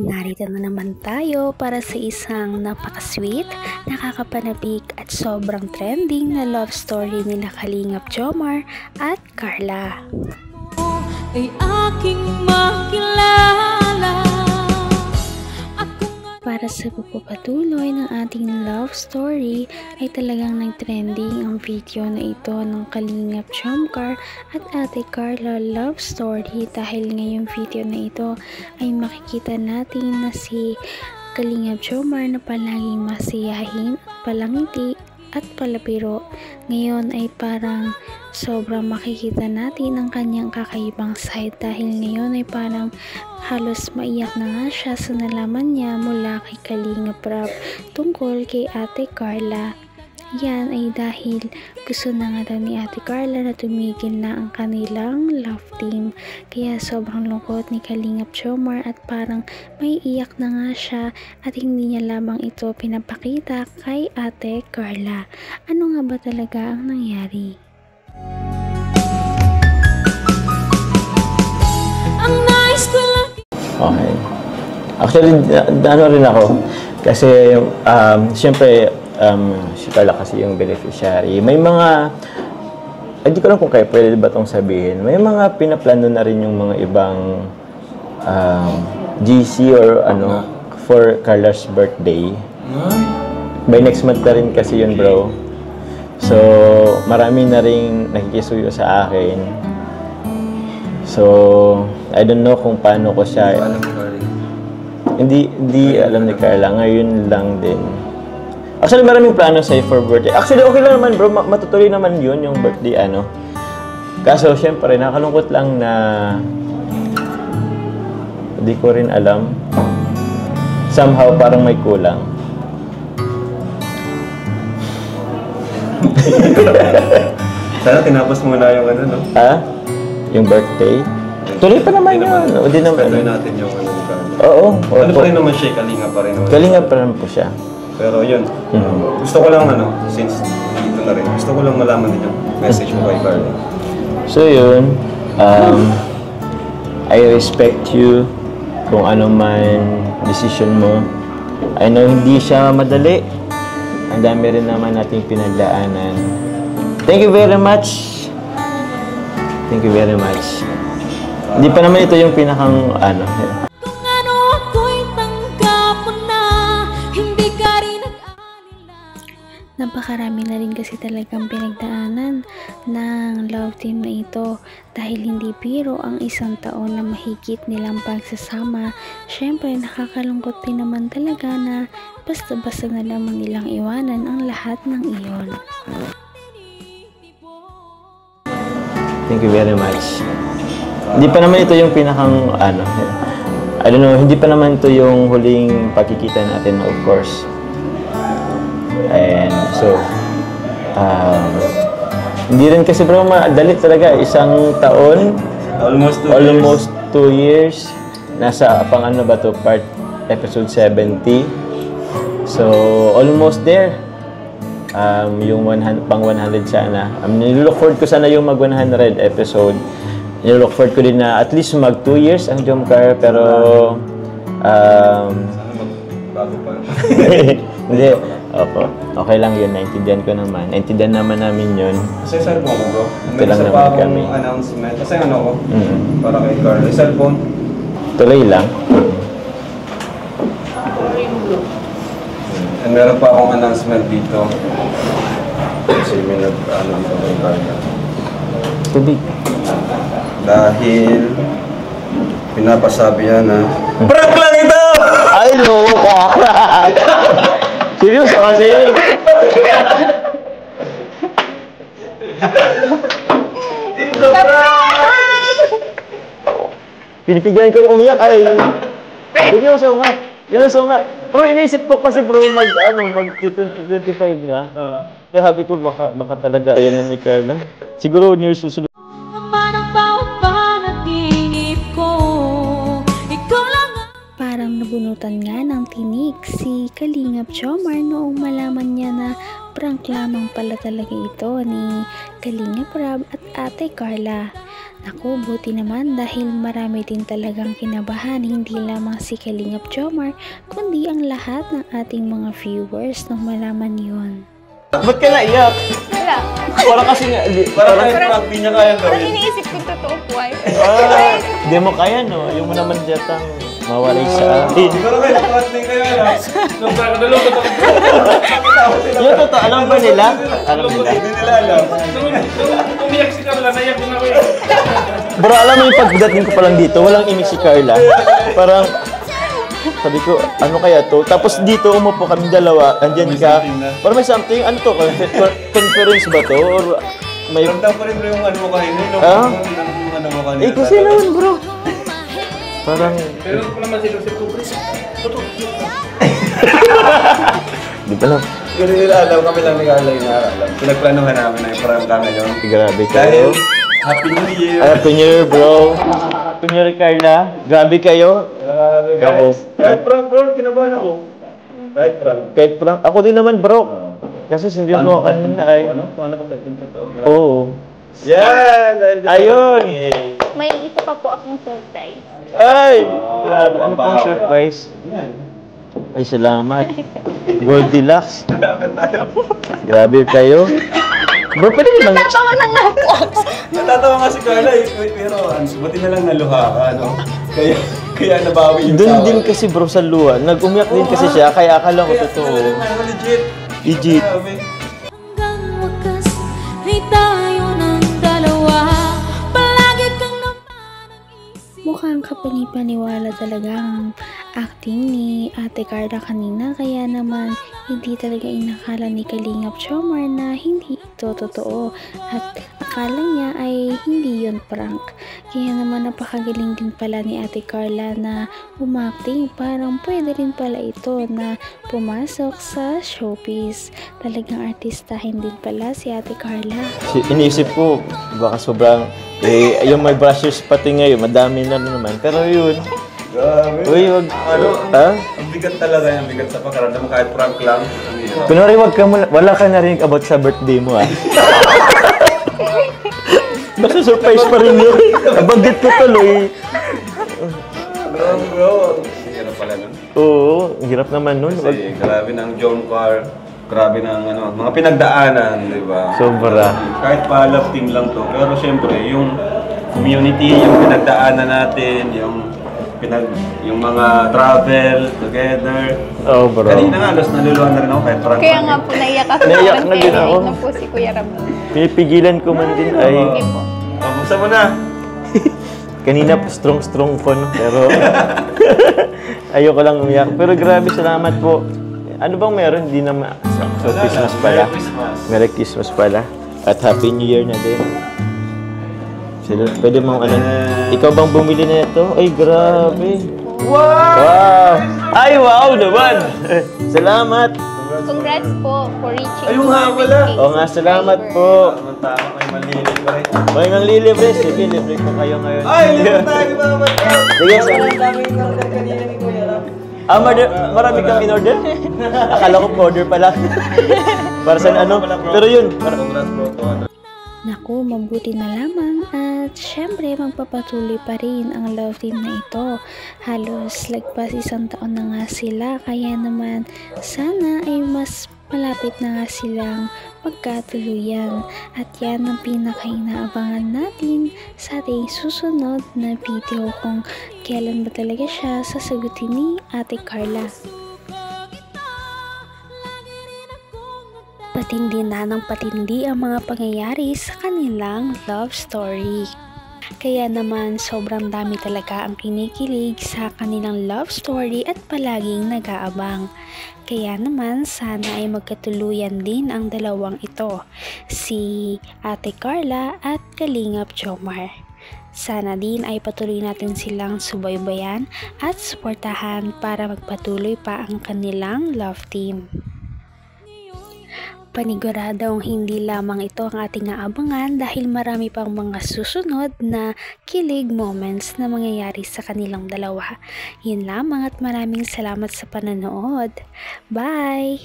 narito na naman tayo para sa isang napaka-sweet, nakakapanabik at sobrang trending na love story nila Kalingap Jomar at Carla. Ay aking makilala. Para sa pagpapatuloy ng ating love story ay talagang nag-trending ang video na ito ng Kalingap Jomar at Ate Carla love story dahil ngayong video na ito ay makikita natin na si Kalingap Jomar na palaging masiyahin at palangiti at palabiro. Ngayon ay parang sobrang makikita natin ang kanyang kakaibang side dahil ngayon ay parang halos maiyak na nga siya sa nalaman niya mula kay Kalingap Rab tungkol kay Ate Carla. Yan ay dahil gusto na nga daw ni Ate Carla na tumigil na ang kanilang love team. Kaya sobrang lungkot ni Kalingap Jomar at parang may iyak na nga siya at hindi niya lamang ito pinapakita kay Ate Carla. Ano nga ba talaga ang nangyari? Ang nice ko lang. Okay. Actually, ano rin ako. Kasi, siyempre, si Carla kasi yung beneficiary. May mga, hindi ko alam kung kaya pwede ba itong sabihin. May mga pinaplano na rin yung mga ibang GC or ano, for Carla's birthday. By next month na rin kasi yun, bro. So, marami na rin nakikisuyo sa akin. So, I don't know kung paano ko siya. Hindi alam ni Carla. Ngayon lang din. Actually, maraming plano sa'yo for birthday. Actually, okay lang naman, bro. Matutuloy naman yun, yung birthday, ano. Kaso, syempre, nakalungkot lang na hindi ko rin alam. Somehow, parang may kulang. Sana tinapos muna yung ano, no? Yung birthday? Tuloy pa naman yun. Hindi naman. Tuloy natin yung ano ni Carla. Oo. Ano pa rin naman siya, Kalinga pa rin naman. Kalinga pa rin po siya. Pero yun, gusto ko lang ano, since dito na rin, gusto ko lang malaman din yung message mo kay Carla. So yun, I respect you kung ano man decision mo. I know hindi siya madali. Ang dami rin naman nating pinagdaanan. Thank you very much. Thank you very much. Hindi pa naman ito yung pinakang ano. Kung ano ako'y tanggap mo na, hindi ka rin nag-alala. Napakarami na rin kasi talagang pinagdaanan ng love team na ito dahil hindi biro ang isang taon na mahigit nilang pagsasama. Syempre nakakalungkot din naman talaga na basta-basta na lamang nilang iwanan ang lahat ng iyon. Thank you very much. Hindi pa naman ito yung pinakang ano. I don't know, hindi pa naman ito yung huling pagkikita natin, of course. And so, hindi rin kasi bro, madali talaga. Isang taon, almost 2 years. Nasa pang ano ba to, part episode 70. So, almost there. Yung pang 100 sana. Nilook forward ko sana yung mag 100 episode. Nilook forward ko din na at least mag 2 years ang Jomcar, pero Sana magbago pa. hindi. Opo. Okay lang yun. Naintindihan ko naman. Naintindihan naman namin yun. Kasi cellphone ko, bro. Ito lang naman kami. Announcement. Kasi ano ko, para kay Carla. Cellphone. Tuloy lang. And meron pa akong announcement dito. Kasi may nag-ano dito kay Carla. Tubig. Dahil pinapasabi yan na prank lang ito! Ay, no! Seryoso kasi. Pinipigilan ko umiyak ay. Seryoso nga. Seryoso nga. Pero iniisip ko kasi bro, mag-25 na. Kaya habi ko baka talaga ayan na ni Carla. Siguro near susunod. Naman ang bawat panaginip ko, ikaw lang ang Parang nabunutan nga ng tinik si Kalingap Jomar noong malaman niya na prank lamang pala talaga ito ni Kalingap Rab at Ate Carla. Naku, buti naman dahil marami din talagang kinabahan, hindi lamang si Kalingap Jomar, kundi ang lahat ng ating mga viewers nang malaman yun. Ba't ka naiyak? Wala. Parang kasi nga, Parang hindi niya kaya Parang gawin. iniisip ko totoo po ay. Hindi mo kaya, no? Yung mo naman diyatang mawalay sa atin. Siguro kayo, napating kayo alam. Yung totoo, alam ba nila? Alam nila. Hindi nila alam. Umiyak si Carla, naiyak din ako eh. Bro, alam mo yung pagdating ko pa lang dito, walang imig si Carla. Parang, sabi ko, ano kaya to? Tapos dito, umupo kami dalawa, andyan ka. Parang may something, ano to? Conference ba to? Or may... Ramdam ko rin bro yung ano mo kanina. Ah? Yung ano mo kanina. Eh, kasi naman bro. Parang... Pero ko naman si Joseph Kubre. Di ba lang? Hindi nila alam, kami lang ni Carla yung alam. Pinagplanuhan namin na yung parang ngayon. Grabe Dahil, kayo. Happy New Year! Happy New Year, bro. Happy New Year, Carla. Grabe kayo. Grabe Ako. guys. Kahit prank bro, kinabahan ako. Kahit prank. Kahit prank, ako din naman, bro. Kasi hindi ko kanina ay... Ano? Paano ba tayo totoo? Oo. Yan! Ayun! May isa pa po akong surprise. Ay! Grabe, ano pong surprise? Yan. Ay, salamat. Goldilocks. Grabe kayo. Bro, pwede naman... Tatawa na nga po ako. Natatawa nga si Carla eh. Pero buti na lang naluha ka, no? Kaya nabawi yung Doon tawa. din kasi bro sa luha. Nag-umiyak din kasi siya, kaya akala ko totoo. Legit. Legit. Grabe. Hanggang wakas ay tayo ng dalawa. Palagi kang naman ang isip. Mukhang kapanipaniwala talaga ang acting ni Ate Carla kanina, kaya naman hindi talaga inakala ni Kalingap Jomar na hindi ito totoo at akala niya ay hindi yun prank. Kaya naman napakagaling din pala ni Ate Carla na umacting, parang pwede rin pala ito na pumasok sa showbiz. Talagang artistahin din pala si Ate Carla. Iniisip ko, baka sobrang... yung may brushes pati ngayon, madami na naman. Pero yun... Grabe. Uy, wag... Ha? Ang bigat talaga yung bigat sa pakaramdam mo kahit prank lang. Kunwari, wala ka narinig about sa birthday mo, ah. Basta surprise pa rin yun. Nabanggit ko tuloy. Grabe bro. Hirap pala nun. Oo, ang hirap naman nun. Kasi grabe ng Jomcar. Grabe ng ano, mga pinagdaanan, di ba? Sobra. Kahit pa love team lang to. Pero syempre, yung community, yung pinagdaanan natin, yung mga travel together. Oh, bro. Kanina nga, alos naluluhan na rin ako kahit prank. Kaya nga po naiyak ako. Naiyak na din ako. Na po si Kuya Ramon. Pinipigilan ko man din ay... Okay po. Buksan mo na. Kanina strong phone, pero... ayoko lang umiyak. Pero grabe, salamat po. Ano bang meron? Hindi na So, Christmas pala. Merry Christmas. Merry Christmas pala. At Happy New Year na din. Sila, pwede mong ano... Ikaw bang bumili na ito? Ay, grabe. Wow! Ay, wow naman! Salamat! Congrats po for reaching Ayun nga, 450 wala. Oo nga, salamat po. Tama kayo malilibre. May nang lilibre. Sige, libre ko kayo ngayon. Ay, libre tayo mga matay. Sige, sige. Marami kang in-order? Akala ko order pala. Para sa ano? Pero yun. Congrats bro. Naku, mabuti na lamang at syempre magpapatuloy pa rin ang love team na ito. Halos lagpas 1 taon na nga sila, kaya naman sana ay mas malapit na nga silang pagkatuluyan. At yan ang pinaka-inaabangan natin sa ating susunod na video, kung kailan ba talaga siya sasagutin ni Ate Carla. Patindi na ng patindi ang mga pangyayari sa kanilang love story. Kaya naman sobrang dami talaga ang kinikilig sa kanilang love story at palaging nag-aabang. Kaya naman sana ay magkatuluyan din ang dalawang ito, si Ate Carla at Kalingap Jomar. Sana din ay patuloy natin silang subaybayan at suportahan para magpatuloy pa ang kanilang love team. Paniguradong hindi lamang ito ang ating aabangan dahil marami pang mga susunod na kilig moments na mangyayari sa kanilang dalawa. Yun lamang at maraming salamat sa panonood. Bye!